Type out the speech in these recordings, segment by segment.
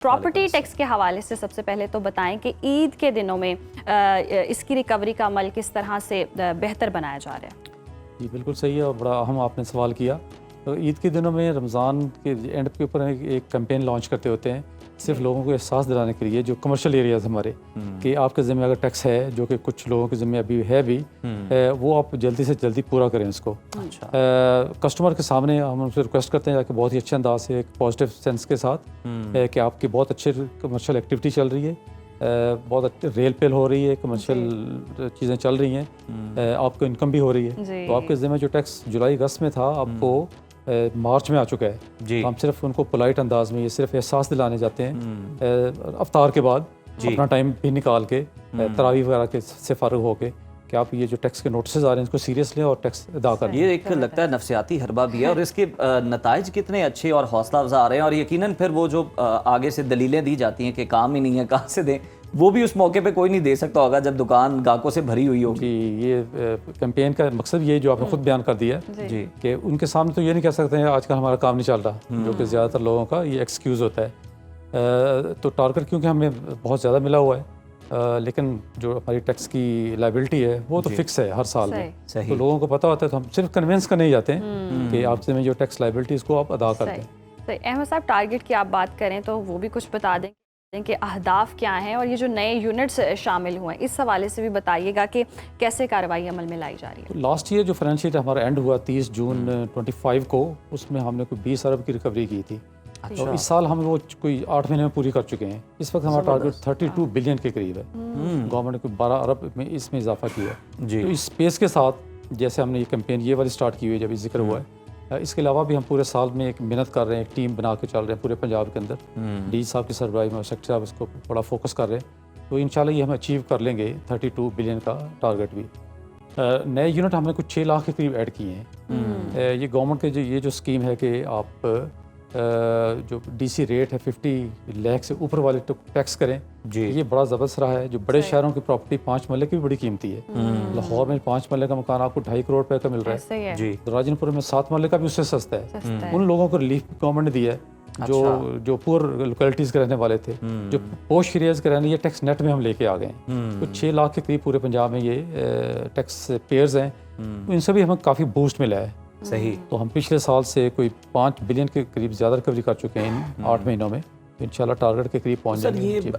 Property tax के हवाले से सबसे पहले तो बताएं कि ईद के दिनों में इसकी रिकवरी का अमल किस तरह से बेहतर बनाया जा रहा है। जी बिल्कुल सही है और बड़ा अहम आपने सवाल किया। तो ईद के दिनों में रमज़ान के एंड के ऊपर एक कैंपेन लॉन्च करते होते हैं सिर्फ लोगों को एहसास दिलाने के लिए, जो कमर्शियल एरियाज़ हमारे कि आपके ज़िम्मे अगर टैक्स है जो कि कुछ लोगों के ज़िम्मे अभी है भी वो आप जल्दी से जल्दी पूरा करें इसको। अच्छा। कस्टमर के सामने हम उनसे रिक्वेस्ट करते हैं कि बहुत ही अच्छे अंदाज से एक पॉजिटिव सेंस के साथ कि आपकी बहुत अच्छी कमर्शियल एक्टिविटी चल रही है, बहुत अच्छी रेल पेल हो रही है, कमर्शियल चीज़ें चल रही हैं, आपको इनकम भी हो रही है। तो आपके ज़िम्मे जो टैक्स जुलाई अगस्त में था आपको मार्च में आ चुका है। तो हम सिर्फ उनको पोलाइट अंदाज में ये सिर्फ एहसास दिलाने जाते हैं अफ्तार के बाद अपना टाइम भी निकाल के तरावी वगैरह के से फारुग होके कि आप ये जो टैक्स के नोटिस आ रहे हैं इसको सीरियस लें और टैक्स अदा करें। ये एक लगता है नफसियाती हरबा भी है और इसके नताइज कितने अच्छे और हौसला अफजा आ रहे हैं और यकीनन फिर वो जो आगे से दलीलें दी जाती हैं कि काम ही नहीं है कहाँ से दें, वो भी उस मौके पे कोई नहीं दे सकता होगा जब दुकान ग्राहकों से भरी हुई होगी। जी ये कैंपेन का मकसद ये जो आपने खुद बयान कर दिया है जी कि उनके सामने तो ये नहीं कह सकते हैं आजकल हमारा काम नहीं चल रहा, जो कि ज़्यादातर लोगों का ये एक्सक्यूज़ होता है। तो टारगेट क्योंकि हमें बहुत ज़्यादा मिला हुआ है, लेकिन जो हमारी टैक्स की लाइबिलिटी है वो तो फिक्स है हर साल में। तो लोगों को पता होता है, तो हम सिर्फ कन्विंस करने ही जाते हैं कि आपसे में जो टैक्स लाइबिलिटी इसको आप अदा कर दें। तो अहमद साहब टारगेट की आप बात करें तो वो भी कुछ बता दें कि अहदाफ क्या हैं और ये जो नए यूनिट्स शामिल हुए हैं इस हवाले से भी बताइएगा कि कैसे कार्रवाई अमल में लाई जा रही है। तो लास्ट ईयर जो फाइनेंशियल हमारा एंड हुआ 30 जून 25 को, उसमें हमने कोई 20 अरब की रिकवरी की थी। अच्छा। तो इस साल हम वो कोई 8 महीने में पूरी कर चुके हैं। इस वक्त हमारा टारगेट 32 बिलियन के करीब है। गवर्नमेंट ने कोई 12 अरब में इसमें इजाफा किया है। जी। तो इस स्पेस के साथ जैसे हमने ये कैंपेन ये वाली स्टार्ट की हुई है जब जिक्र हुआ है, इसके अलावा भी हम पूरे साल में एक मेहनत कर रहे हैं, एक टीम बना के चल रहे हैं पूरे पंजाब के अंदर। डी साहब की सरबराही में सेक्रेटरी साहब इसको बड़ा फोकस कर रहे हैं। तो इंशाल्लाह ये हम अचीव कर लेंगे 32 बिलियन का टारगेट भी। नए यूनिट हमने कुछ 6 लाख के करीब ऐड किए हैं। ये गवर्नमेंट के ये जो स्कीम है कि आप जो डीसी रेट है 50 लाख से ऊपर वाले टैक्स करें, जी। ये बड़ा ज़बरदस्त रहा है। जो बड़े शहरों की प्रॉपर्टी 5 मरले की भी बड़ी कीमती है। लाहौर में 5 मरले का मकान आपको 2.5 करोड़ रुपए का मिल रहा है। जी। राजनपुर में 7 मरले का भी उससे सस्ता है। उन लोगों को रिलीफ गवर्नमेंट ने दिया है जो पुअर लोकेलिटीज़ के रहने वाले थे, जो पोश एरियाज़ के रहने, ये टैक्स नेट में हम लेके आ गए हैं। तो 6 लाख के करीब पूरे पंजाब में ये टैक्स पेयर्स हैं। इनसे भी हमें काफ़ी बूस्ट मिला है। सही। तो हम पिछले साल से कोई 5 बिलियन के करीब ज़्यादा रिकवरी कर चुके हैं इन 8 महीनों में। तो इंशाल्लाह टारगेट के करीब पहुंच सर जाएंगे। ये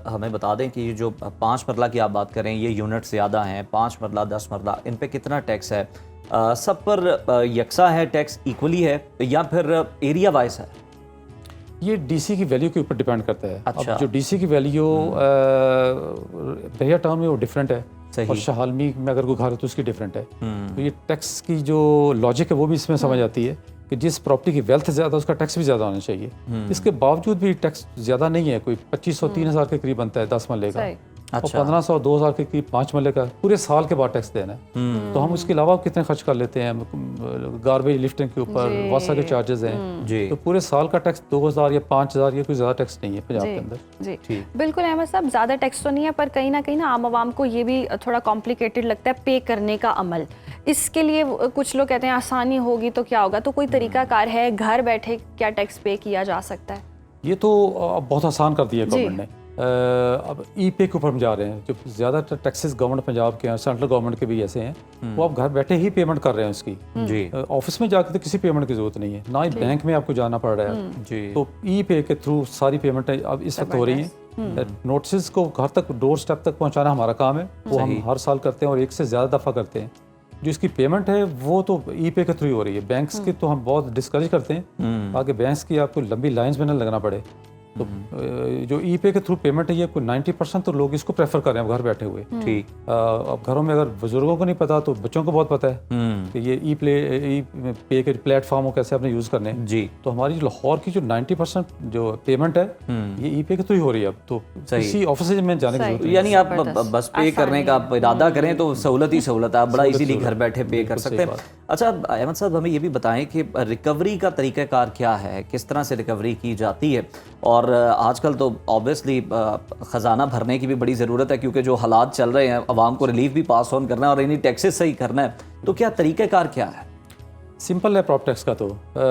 हमें बता दें कि ये जो 5 मरला की आप बात करें, ये यूनिट ज़्यादा हैं, 5 मरला 10 मरला, इन पे कितना टैक्स है? सब पर यकसा है टैक्स, इक्वली है या फिर एरिया वाइज है? ये डीसी की वैल्यू के ऊपर डिपेंड करता है। अच्छा। अब जो डीसी की वैल्यू बहरिया टाउन में वो डिफरेंट है और शाहलमी में अगर कोई घर है तो उसकी डिफरेंट है। तो ये टैक्स की जो लॉजिक है वो भी इसमें समझ आती है कि जिस प्रॉपर्टी की वेल्थ ज़्यादा उसका टैक्स भी ज़्यादा होना चाहिए। इसके बावजूद भी टैक्स ज़्यादा नहीं है, कोई 2500-3000 के करीब बनता है 10 मरले का। अच्छा। और 1500-2000 के करीब 5 मरले का पूरे साल के बाद टैक्स देना है। तो हम उसके अलावा कितने खर्च कर लेते हैं, गार्बेज लिफ्टिंग के ऊपर, वासा के चार्जेस हैं। तो पूरे साल का टैक्स 2000 या 5000, ये कोई ज़्यादा टैक्स नहीं है पंजाब के अंदर। जी बिल्कुल अहमद साहब, ज़्यादा टैक्स तो नहीं है, पर कहीं ना आम आवाम को ये भी थोड़ा कॉम्प्लिकेटेड लगता है पे करने का अमल। इसके लिए कुछ लोग कहते हैं आसानी होगी तो क्या होगा, तो कोई तरीकाकार है घर बैठे क्या टैक्स पे किया जा सकता है? ये तो अब बहुत आसान कर दिया गवर्नमेंट ने। अब ई पे के ऊपर हम जा रहे हैं। जो ज़्यादातर टैक्सेस गवर्नमेंट पंजाब के हैं, सेंट्रल गवर्नमेंट के भी ऐसे हैं, वो आप घर बैठे ही पेमेंट कर रहे हैं उसकी। जी। ऑफिस में जाकर तो किसी पेमेंट की जरूरत नहीं है, ना ही बैंक में आपको जाना पड़ रहा है। जी। तो ई पे के थ्रू सारी पेमेंटें अब इस वक्त हो रही हैं। नोटिस को घर तक, डोर स्टेप तक पहुँचाना हमारा काम है, वो हम हर साल करते हैं और 1 से ज़्यादा दफ़ा करते हैं। जो इसकी पेमेंट है वो तो ई पे के थ्रू ही हो रही है। बैंक्स की तो हम बहुत डिस्करेज करते हैं ताकि बैंक्स की आपको लंबी लाइंस में न लगना पड़े। तो जो ई पे के थ्रू पेमेंट है ये कोई 90% तो लोग इसको प्रेफर कर रहे हैं घर बैठे हुए। ठीक। अब घरों में अगर बुजुर्गों को नहीं पता तो बच्चों को बहुत पता है कि ये ई पे के प्लेटफॉर्म को कैसे आपने यूज़ करने। जी। तो हमारी जो लाहौर की जो 90% जो पेमेंट है ये ई पे के थ्रू ही हो रही है। अब तो किसी ऑफिस में जाने की जरूरत नहीं। यानी आप बस पे करने का इरादा करें तो सहूलत ही सहूलत है, आप बड़ा इजीली घर बैठे पे कर सकते हैं। अच्छा अहमद साहब, हमें ये भी बताएं कि रिकवरी का तरीक़ाकार क्या है, किस तरह से रिकवरी की जाती है? और आजकल तो ऑब्वियसली ख़जाना भरने की भी बड़ी ज़रूरत है क्योंकि जो हालात चल रहे हैं, आवाम को रिलीफ भी पास ऑन करना है और इन्हीं टैक्सेस सही करना है, तो क्या तरीक़ाकार क्या है? सिंपल है प्रॉपर्टी टैक्स का तो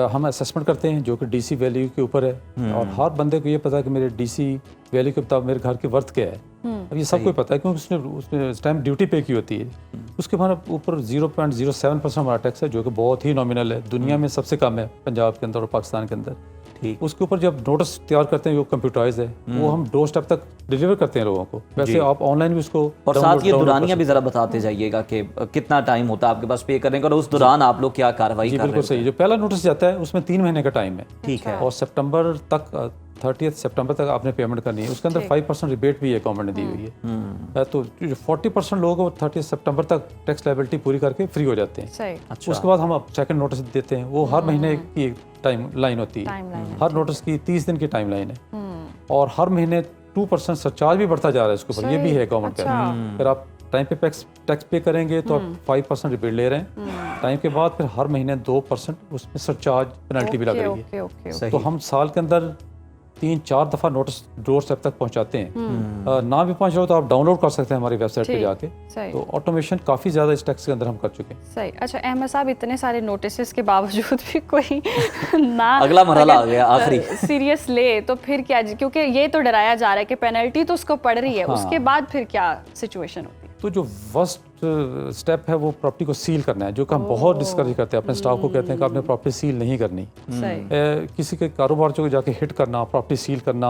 हम असेसमेंट करते हैं जो कि डीसी वैल्यू के ऊपर है और हर बंदे को ये पता है कि मेरे डीसी वैल्यू के मुताबिक मेरे घर की वर्थ क्या है। अब ये सबको पता है क्योंकि उसने स्टैम्प ड्यूटी पे की होती है। उसके बाद ऊपर 0.07% हमारा टैक्स है जो कि बहुत ही नॉमिनल है, दुनिया में सबसे कम है पंजाब के अंदर और पाकिस्तान के अंदर। ठीक। उसके ऊपर जब नोटिस तैयार करते हैं जो कंप्यूटराइज है वो हम डोर स्टेप तक डिलीवर करते हैं लोगों को। वैसे आप ऑनलाइन भी उसको और साथ ये दुरानियां भी जरा बताते जाइएगा कि कितना टाइम होता है आपके पास पे करने का और उस दौरान आप लोग क्या कार्रवाई कर रहे हैं। बिल्कुल सही। जो पहला नोटिस जाता है उसमें 3 महीने का टाइम है। ठीक है। और सितंबर तक 30 सितंबर तक आपने पेमेंट करनी है। उसके अंदर 5% रिबेट भी है गवर्नमेंट ने दी हुई है। तो जो 40% लोग हैं वो 30 सितंबर तक टैक्स लायबिलिटी पूरी करके फ्री हो जाते हैं। सही। अच्छा। उसके बाद हम सेकंड नोटिस देते हैं, वो हर महीने की टाइम लाइन होती है। हर नोटिस की 30 दिन की टाइम लाइन है और हर महीने 2% सरचार्ज भी बढ़ता जा रहा है इसके ऊपर। ये भी है गवर्नमेंट का। अगर आप टाइम पे टैक्स पे करेंगे तो आप 5% रिबेट ले रहे हैं। टाइम के बाद फिर हर महीने 2% उसमें सरचार्ज पेनल्टी भी लग रही है। तो हम साल के अंदर 3-4 दफ़ा नोटिस डोर स्टेप तक पहुंचाते हैं। ना भी पहुंच रहा हो तो आप डाउनलोड कर सकते हैं हमारी वेबसाइट पे जाके। तो ऑटोमेशन काफ़ी ज़्यादा इस टैक्स के अंदर हम कर चुके हैं। सही। अच्छा अहमद साहब, इतने सारे नोटिस के बावजूद भी कोई ना अगला मरहला आ गया आखिरी सीरियस ले तो फिर क्या? क्योंकि ये तो डराया जा रहा है कि पेनल्टी तो उसको पड़ रही है, उसके बाद फिर क्या सिचुएशन होती है? तो जो फर्स्ट स्टेप है वो प्रॉपर्टी को सील करना है, जो कि हम बहुत डिस्करेज करते हैं। अपने स्टाफ को कहते हैं कि आपने प्रॉपर्टी सील नहीं करनी। किसी के कारोबार को जाके हिट करना, प्रॉपर्टी सील करना,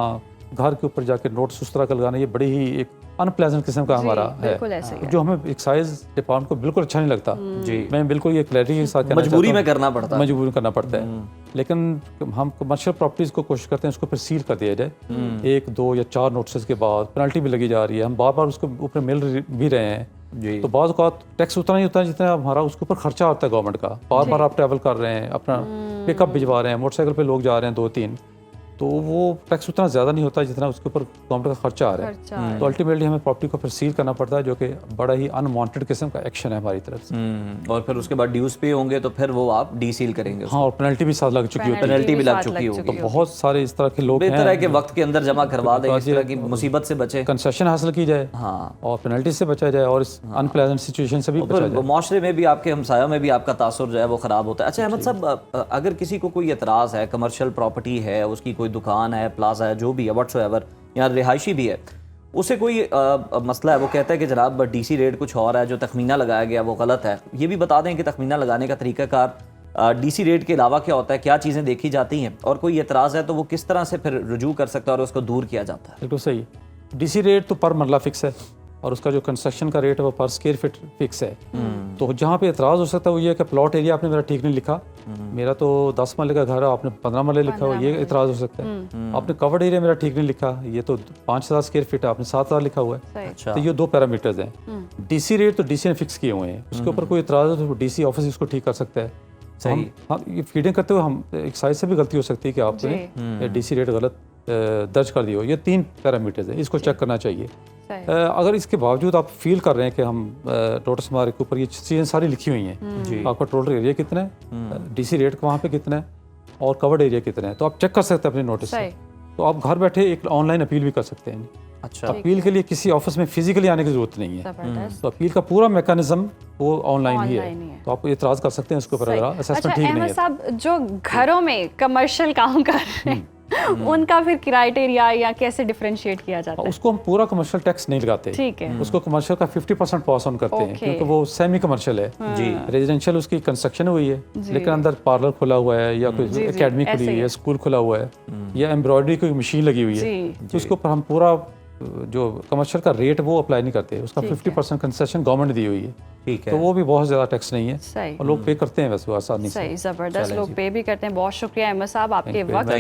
घर के ऊपर जाके नोटिस उस तरह का लगाना, ये बड़ी ही एक अनप्लेजेंट किस्म का हमारा है जो हमें एक्साइज डिपार्टमेंट को बिल्कुल अच्छा नहीं लगता। जी, मैं बिल्कुल ये क्लैरिटी के साथ मजबूरी में करना पड़ता है। मजबूरी करना पड़ता है। लेकिन हम कमर्शियल प्रॉपर्टीज को कोशिश करते हैं उसको फिर सील कर दिया जाए। 1, 2 या 4 नोटिस के बाद पेनल्टी भी लगी जा रही है। हम बार बार उसको ऊपर मिल भी रहे हैं जी। तो बाज़ औक़ात टैक्स उतना ही होता है जितना हमारा उसके ऊपर खर्चा आता है गवर्नमेंट का। बार बार आप ट्रैवल कर रहे हैं, अपना पिकअप भिजवा रहे हैं, मोटरसाइकिल पे लोग जा रहे हैं 2-3, तो वो टैक्स उतना ज़्यादा नहीं होता जितना उसके ऊपर गवर्नमेंट का खर्चा आ रहा है। तो अल्टीमेटली हमें प्रॉपर्टी को फिर सील करना पड़ता है जो कि बड़ा ही अनवांटेड किस्म का एक्शन है हमारी तरफ से। और फिर उसके बाद ड्यूज पे होंगे तो फिर वो आप डी सील करेंगे। हाँ, और पेनल्टी भी साथ लग चुकी होती है। पेनल्टी भी लग चुकी होगी। तो बहुत सारे इस तरह के लोग बेहतर है कि वक्त के अंदर जमा करवा दें, इस तरह की मुसीबत से बचे, कंसेशन हासिल की जाए और पेनल्टी से बचा जाए और इस अनप्लेजेंट सिचुएशन से भी बचा जाए। माशरे में भी आपके हमसायों में भी आपका तासुर जो है वो ख़राब होता है। अच्छा अहमद साहब, अगर किसी को कोई एतराज़ है, कमर्शियल प्रॉपर्टी है, उसकी कोई दुकान है, प्लाजा है, जो भी है, व्हाट्सएवर, या रिहायशी भी है, उसे कोई मसला है, वो कहता है कि जनाब डीसी रेट कुछ और है, जो तखमीना लगाया गया वो गलत है, ये भी बता दें कि तखमीना लगाने का तरीक़ाकार डीसी रेट के अलावा क्या होता है, क्या चीज़ें देखी जाती हैं, और कोई एतराज़ है तो वो किस तरह से फिर रुजू कर सकता है और उसको दूर किया जाता है? बिल्कुल सही। डीसी रेट तो पर मरला फिक्स है और उसका जो कंस्ट्रक्शन का रेट है वो पर स्क्वायर फीट फिक्स है। तो जहाँ पे एतराज़ हो सकता है वो ये कि प्लॉट एरिया आपने मेरा ठीक नहीं लिखा, मेरा तो 10 मरले का घर है, आपने 15 मरले लिखा हुआ, ये एतराज़ हो सकता है। आपने कवर्ड एरिया मेरा ठीक नहीं लिखा, ये तो 5000 स्क्वायर फीट है, आपने 7000 लिखा हुआ है। अच्छा। तो ये 2 पैरामीटर्स हैं। डीसी रेट तो डीसी ने फिक्स किए हुए हैं, उसके ऊपर कोई एतराज़ हो तो डीसी ऑफिस इसको ठीक कर सकता है। सही। हम ये फीडिंग करते हुए हम एक साइड से भी गलती हो सकती है कि आपने डीसी रेट गलत दर्ज कर दिया हो। ये 3 पैरामीटर्स है, इसको चेक करना चाहिए। अगर इसके बावजूद आप फील कर रहे हैं कि हम नोटिस हमारे के ऊपर ये चीज़ें सारी लिखी हुई हैं, आपका टोटल एरिया कितना है, डीसी रेट वहाँ पे कितना है और कवर्ड एरिया कितना है, तो आप चेक कर सकते हैं अपने नोटिस से। तो आप घर बैठे एक ऑनलाइन अपील भी कर सकते हैं। अच्छा। अपील के लिए किसी ऑफिस में फिजिकली आने की जरूरत नहीं है। तो अपील का पूरा मैकेनिज्म वो ऑनलाइन ही है, तो आप एतराज़ कर सकते हैं इसके ऊपर अगर असेसमेंट ठीक नहीं है। साहब, जो घरों में कमर्शियल काम कर रहे हैं उनका फिर क्राइटेरिया या कैसे डिफरेंशिएट किया जाता है? उसको हम पूरा कमर्शियल टैक्स नहीं लगाते। ठीक है। उसको कमर्शियल का 50% पास ऑन करते हैं क्योंकि वो सेमी कमर्शियल है जी। रेजिडेंशियल उसकी कंस्ट्रक्शन हुई है लेकिन अंदर पार्लर खुला हुआ है या कोई एकेडमी खुली हुई है, स्कूल खुला हुआ है या एम्ब्रॉयडरी की मशीन लगी हुई है, तो उसको पर हम पूरा जो कमर्शियल का रेट वो अप्लाई नहीं करते। उसका 50% कंसेशन गवर्नमेंट दी हुई है, ठीक है, तो वो भी बहुत ज़्यादा टैक्स नहीं है और लोग पे करते हैं वैसे आसानी से। सही, ज़बरदस्त, लोग पे भी करते हैं। बहुत शुक्रिया अहमद साहब आपके वक्त का।